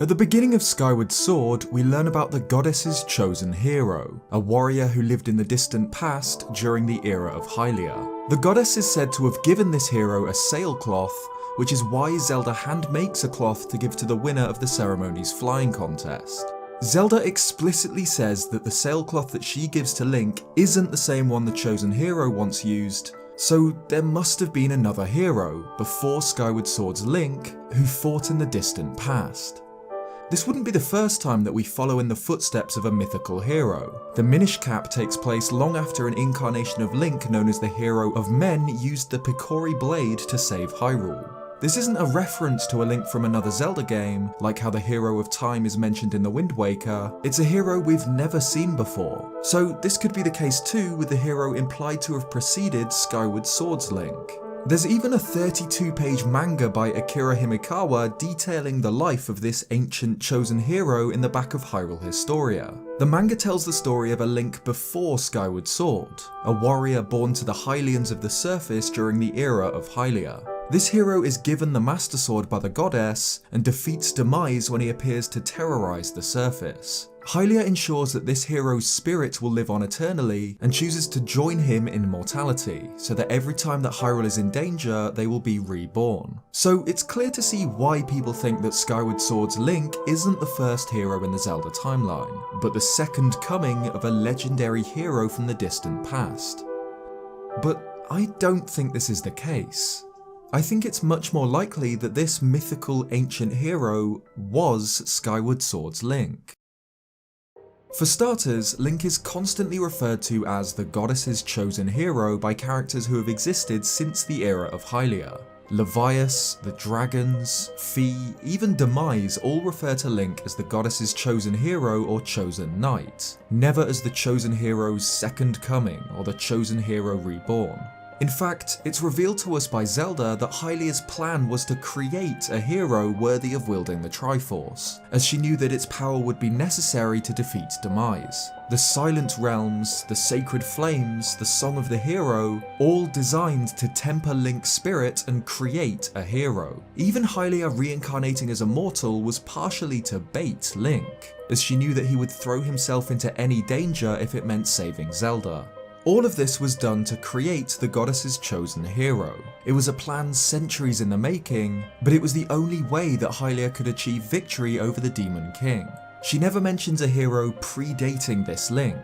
At the beginning of Skyward Sword, we learn about the goddess's chosen hero, a warrior who lived in the distant past during the era of Hylia. The goddess is said to have given this hero a sailcloth, which is why Zelda hand-makes a cloth to give to the winner of the ceremony's flying contest. Zelda explicitly says that the sailcloth that she gives to Link isn't the same one the chosen hero once used, so there must have been another hero before Skyward Sword's Link who fought in the distant past. This wouldn't be the first time that we follow in the footsteps of a mythical hero. The Minish Cap takes place long after an incarnation of Link known as the Hero of Men used the Picori Blade to save Hyrule. This isn't a reference to a Link from another Zelda game, like how the Hero of Time is mentioned in the Wind Waker. It's a hero we've never seen before. So this could be the case too with the hero implied to have preceded Skyward Sword's Link. There's even a 32-page manga by Akira Himekawa detailing the life of this ancient chosen hero in the back of Hyrule Historia. The manga tells the story of a Link before Skyward Sword, a warrior born to the Hylians of the surface during the era of Hylia. This hero is given the Master Sword by the goddess and defeats Demise when he appears to terrorize the surface. Hylia ensures that this hero's spirit will live on eternally and chooses to join him in mortality, so that every time that Hyrule is in danger, they will be reborn. So it's clear to see why people think that Skyward Sword's Link isn't the first hero in the Zelda timeline, but the second coming of a legendary hero from the distant past. But I don't think this is the case. I think it's much more likely that this mythical ancient hero was Skyward Sword's Link. For starters, Link is constantly referred to as the goddess's chosen hero by characters who have existed since the era of Hylia. Levias, the dragons, Fi, even Demise all refer to Link as the goddess's chosen hero or chosen knight, never as the chosen hero's second coming or the chosen hero reborn. In fact, it's revealed to us by Zelda that Hylia's plan was to create a hero worthy of wielding the Triforce, as she knew that its power would be necessary to defeat Demise. The Silent Realms, the Sacred Flames, the Song of the Hero, all designed to temper Link's spirit and create a hero. Even Hylia reincarnating as a mortal was partially to bait Link, as she knew that he would throw himself into any danger if it meant saving Zelda. All of this was done to create the goddess's chosen hero. It was a plan centuries in the making, but it was the only way that Hylia could achieve victory over the Demon King. She never mentions a hero predating this Link.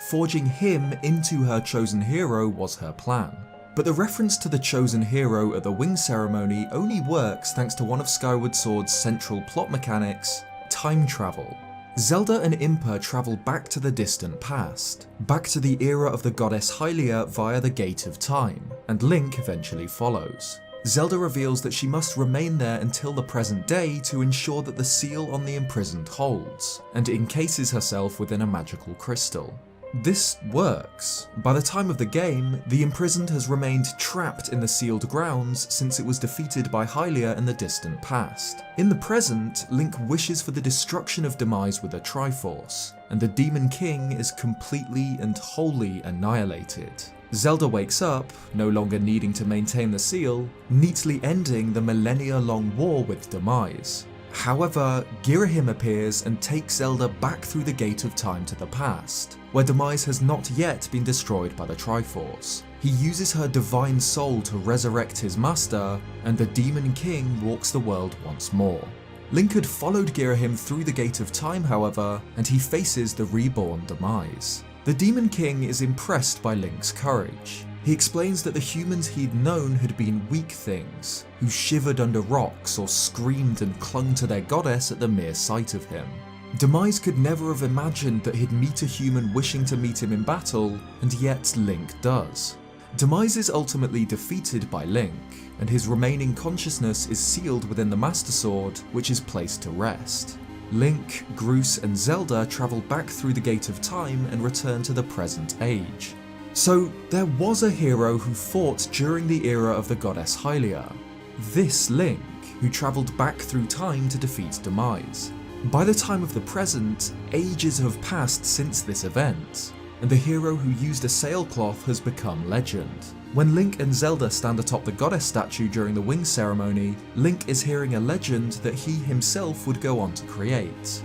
Forging him into her chosen hero was her plan. But the reference to the chosen hero at the Wing Ceremony only works thanks to one of Skyward Sword's central plot mechanics, time travel. Zelda and Impa travel back to the distant past, back to the era of the goddess Hylia via the Gate of Time, and Link eventually follows. Zelda reveals that she must remain there until the present day to ensure that the seal on the imprisoned holds, and encases herself within a magical crystal. This works. By the time of the game, the imprisoned has remained trapped in the sealed grounds since it was defeated by Hylia in the distant past. In the present, Link wishes for the destruction of Demise with a Triforce, and the Demon King is completely and wholly annihilated. Zelda wakes up, no longer needing to maintain the seal, neatly ending the millennia-long war with Demise. However, Girahim appears and takes Zelda back through the Gate of Time to the past, where Demise has not yet been destroyed by the Triforce. He uses her divine soul to resurrect his master, and the Demon King walks the world once more. Link had followed Girahim through the Gate of Time, however, and he faces the reborn Demise. The Demon King is impressed by Link's courage. He explains that the humans he'd known had been weak things, who shivered under rocks or screamed and clung to their goddess at the mere sight of him. Demise could never have imagined that he'd meet a human wishing to meet him in battle, and yet Link does. Demise is ultimately defeated by Link, and his remaining consciousness is sealed within the Master Sword, which is placed to rest. Link, Groose and Zelda travel back through the Gate of Time and return to the present age. So there was a hero who fought during the era of the goddess Hylia. This Link, who travelled back through time to defeat Demise. By the time of the present, ages have passed since this event, and the hero who used a sailcloth has become legend. When Link and Zelda stand atop the goddess statue during the wing ceremony, Link is hearing a legend that he himself would go on to create.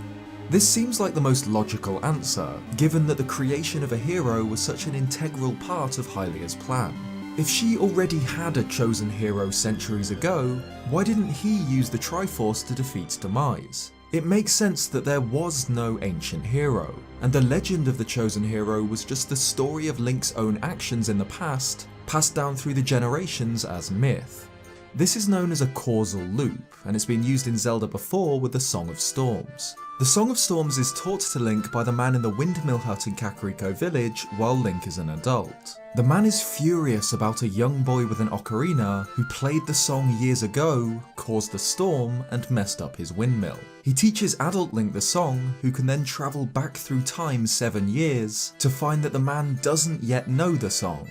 This seems like the most logical answer, given that the creation of a hero was such an integral part of Hylia's plan. If she already had a chosen hero centuries ago, why didn't he use the Triforce to defeat Demise? It makes sense that there was no ancient hero, and the legend of the chosen hero was just the story of Link's own actions in the past, passed down through the generations as myth. This is known as a causal loop, and it's been used in Zelda before with the Song of Storms. The Song of Storms is taught to Link by the man in the windmill hut in Kakariko village while Link is an adult. The man is furious about a young boy with an ocarina who played the song years ago, caused the storm, and messed up his windmill. He teaches adult Link the song, who can then travel back through time 7 years to find that the man doesn't yet know the song.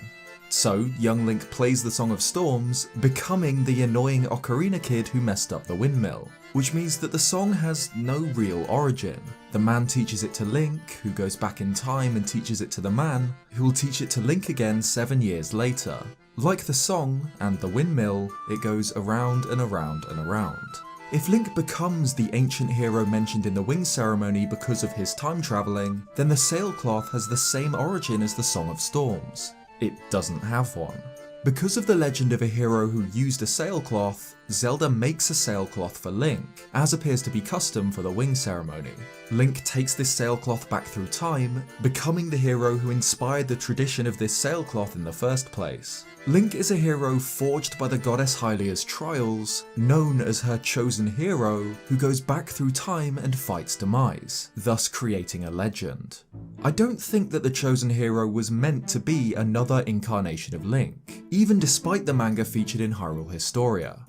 So, young Link plays the Song of Storms, becoming the annoying ocarina kid who messed up the windmill. Which means that the song has no real origin. The man teaches it to Link, who goes back in time and teaches it to the man, who will teach it to Link again 7 years later. Like the song, and the windmill, it goes around and around and around. If Link becomes the ancient hero mentioned in the wing ceremony because of his time travelling, then the sailcloth has the same origin as the Song of Storms. It doesn't have one. Because of the legend of a hero who used a sailcloth, Zelda makes a sailcloth for Link, as appears to be custom for the wing ceremony. Link takes this sailcloth back through time, becoming the hero who inspired the tradition of this sailcloth in the first place. Link is a hero forged by the goddess Hylia's trials, known as her chosen hero, who goes back through time and fights Demise, thus creating a legend. I don't think that the chosen hero was meant to be another incarnation of Link, even despite the manga featured in Hyrule Historia.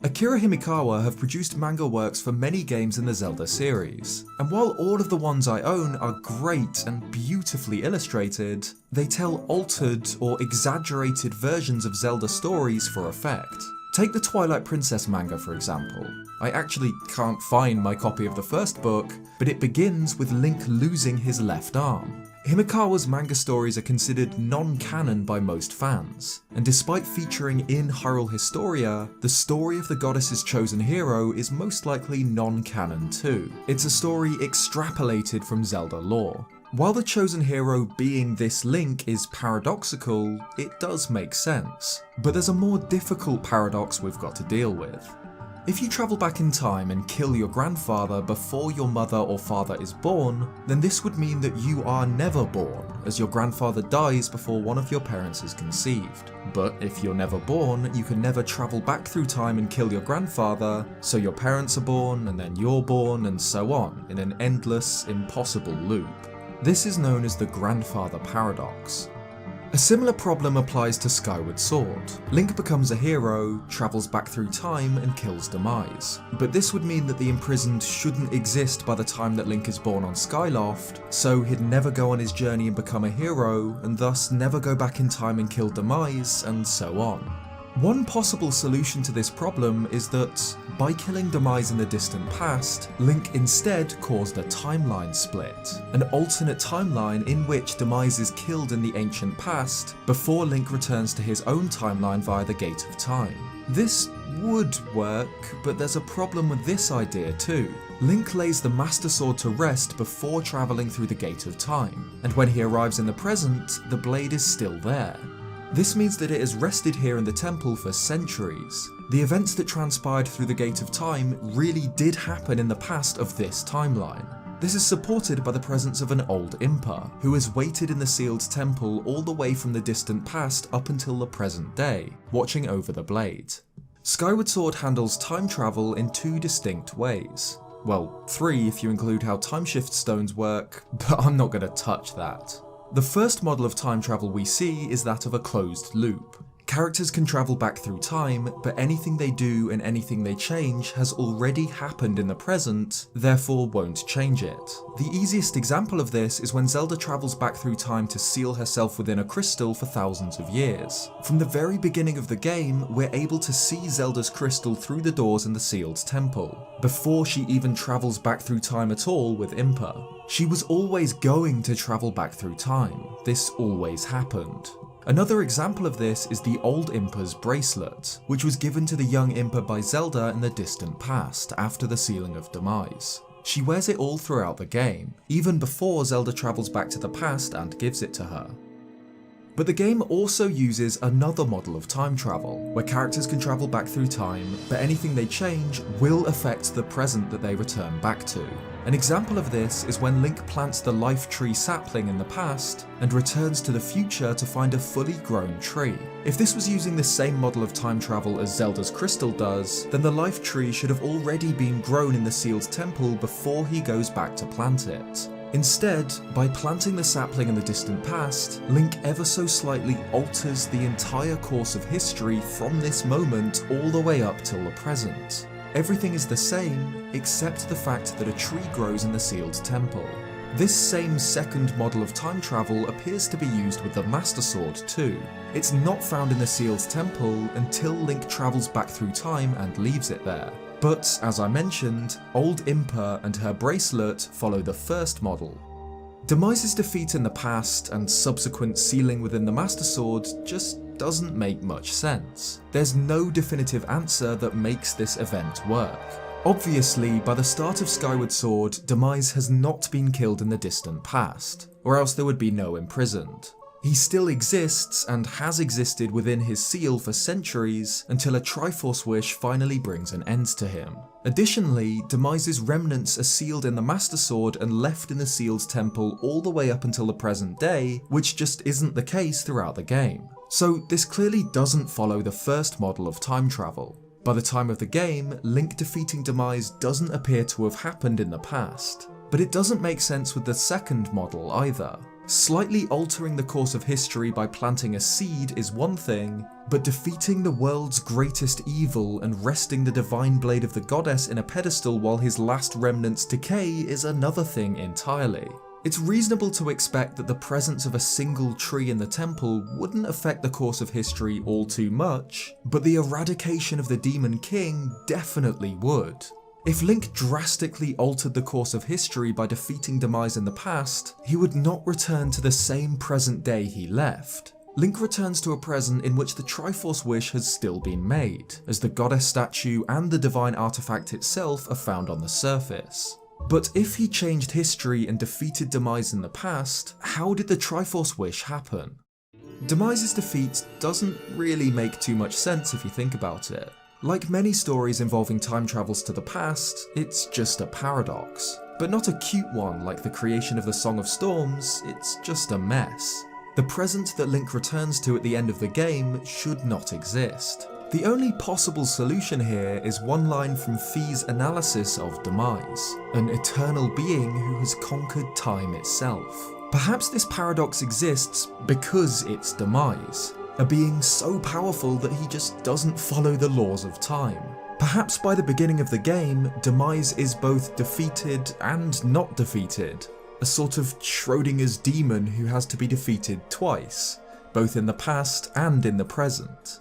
Akira Himikawa have produced manga works for many games in the Zelda series, and while all of the ones I own are great and beautifully illustrated, they tell altered or exaggerated versions of Zelda stories for effect. Take the Twilight Princess manga for example. I actually can't find my copy of the first book, but it begins with Link losing his left arm. Himikawa's manga stories are considered non-canon by most fans, and despite featuring in Hyrule Historia, the story of the goddess's chosen hero is most likely non-canon too. It's a story extrapolated from Zelda lore. While the chosen hero being this Link is paradoxical, it does make sense. But there's a more difficult paradox we've got to deal with. If you travel back in time and kill your grandfather before your mother or father is born, then this would mean that you are never born, as your grandfather dies before one of your parents is conceived. But if you're never born, you can never travel back through time and kill your grandfather, so your parents are born, and then you're born, and so on, in an endless, impossible loop. This is known as the grandfather paradox. A similar problem applies to Skyward Sword. Link becomes a hero, travels back through time and kills Demise. But this would mean that the imprisoned shouldn't exist by the time that Link is born on Skyloft, so he'd never go on his journey and become a hero, and thus never go back in time and kill Demise, and so on. One possible solution to this problem is that, by killing Demise in the distant past, Link instead caused a timeline split, an alternate timeline in which Demise is killed in the ancient past before Link returns to his own timeline via the Gate of Time. This would work, but there's a problem with this idea too. Link lays the Master Sword to rest before travelling through the Gate of Time, and when he arrives in the present, the blade is still there. This means that it has rested here in the temple for centuries. The events that transpired through the Gate of Time really did happen in the past of this timeline. This is supported by the presence of an old Impa, who has waited in the sealed temple all the way from the distant past up until the present day, watching over the blade. Skyward Sword handles time travel in 2 distinct ways. Well, 3 if you include how timeshift stones work, but I'm not going to touch that. The first model of time travel we see is that of a closed loop. Characters can travel back through time, but anything they do and anything they change has already happened in the present, therefore won't change it. The easiest example of this is when Zelda travels back through time to seal herself within a crystal for thousands of years. From the very beginning of the game, we're able to see Zelda's crystal through the doors in the sealed temple, before she even travels back through time at all with Impa. She was always going to travel back through time. This always happened. Another example of this is the old Impa's bracelet, which was given to the young Impa by Zelda in the distant past after the sealing of Demise. She wears it all throughout the game, even before Zelda travels back to the past and gives it to her. But the game also uses another model of time travel, where characters can travel back through time, but anything they change will affect the present that they return back to. An example of this is when Link plants the life tree sapling in the past and returns to the future to find a fully grown tree. If this was using the same model of time travel as Zelda's crystal does, then the life tree should have already been grown in the sealed temple before he goes back to plant it. Instead, by planting the sapling in the distant past, Link ever so slightly alters the entire course of history from this moment all the way up till the present. Everything is the same, except the fact that a tree grows in the sealed temple. This same second model of time travel appears to be used with the Master Sword too. It's not found in the sealed temple until Link travels back through time and leaves it there. But, as I mentioned, old Impa and her bracelet follow the first model. Demise's defeat in the past and subsequent sealing within the Master Sword just doesn't make much sense. There's no definitive answer that makes this event work. Obviously, by the start of Skyward Sword, Demise has not been killed in the distant past, or else there would be no imprisoned. He still exists and has existed within his seal for centuries until a Triforce wish finally brings an end to him. Additionally, Demise's remnants are sealed in the Master Sword and left in the sealed temple all the way up until the present day, which just isn't the case throughout the game. So this clearly doesn't follow the first model of time travel. By the time of the game, Link defeating Demise doesn't appear to have happened in the past. But it doesn't make sense with the second model either. Slightly altering the course of history by planting a seed is one thing, but defeating the world's greatest evil and resting the divine blade of the goddess in a pedestal while his last remnants decay is another thing entirely. It's reasonable to expect that the presence of a single tree in the temple wouldn't affect the course of history all too much, but the eradication of the Demon King definitely would. If Link drastically altered the course of history by defeating Demise in the past, he would not return to the same present day he left. Link returns to a present in which the Triforce wish has still been made, as the goddess statue and the divine artifact itself are found on the surface. But if he changed history and defeated Demise in the past, how did the Triforce wish happen? Demise's defeat doesn't really make too much sense if you think about it. Like many stories involving time travels to the past, it's just a paradox. But not a cute one like the creation of the Song of Storms, it's just a mess. The present that Link returns to at the end of the game should not exist. The only possible solution here is one line from Fi's analysis of Demise, an eternal being who has conquered time itself. Perhaps this paradox exists because it's Demise, a being so powerful that he just doesn't follow the laws of time. Perhaps by the beginning of the game, Demise is both defeated and not defeated, a sort of Schrodinger's demon who has to be defeated twice, both in the past and in the present.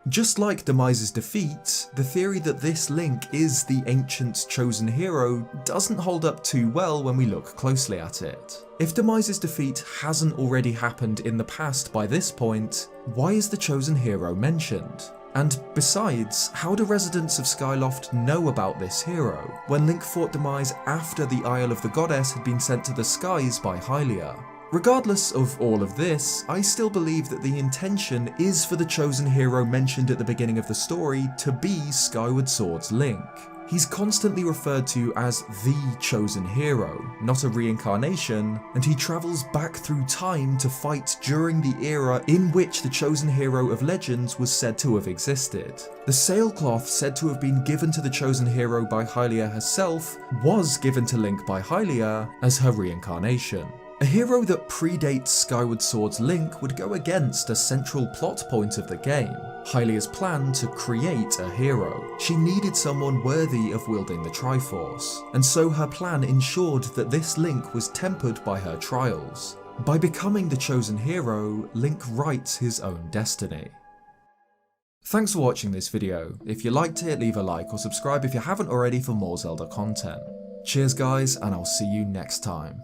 Just like Demise's defeat, the theory that this Link is the ancient chosen hero doesn't hold up too well when we look closely at it. If Demise's defeat hasn't already happened in the past by this point, why is the chosen hero mentioned? And besides, how do residents of Skyloft know about this hero, when Link fought Demise after the Isle of the Goddess had been sent to the skies by Hylia? Regardless of all of this, I still believe that the intention is for the chosen hero mentioned at the beginning of the story to be Skyward Sword's Link. He's constantly referred to as the chosen hero, not a reincarnation, and he travels back through time to fight during the era in which the chosen hero of Legends was said to have existed. The sailcloth said to have been given to the chosen hero by Hylia herself was given to Link by Hylia as her reincarnation. A hero that predates Skyward Sword's link would go against a central plot point of the game, Hylia's plan to create a hero. She needed someone worthy of wielding the Triforce, and so her plan ensured that this link was tempered by her trials. By becoming the chosen hero, Link writes his own destiny. Thanks for watching this video. If you liked it, leave a like or subscribe if you haven't already for more Zelda content. Cheers guys, and I'll see you next time.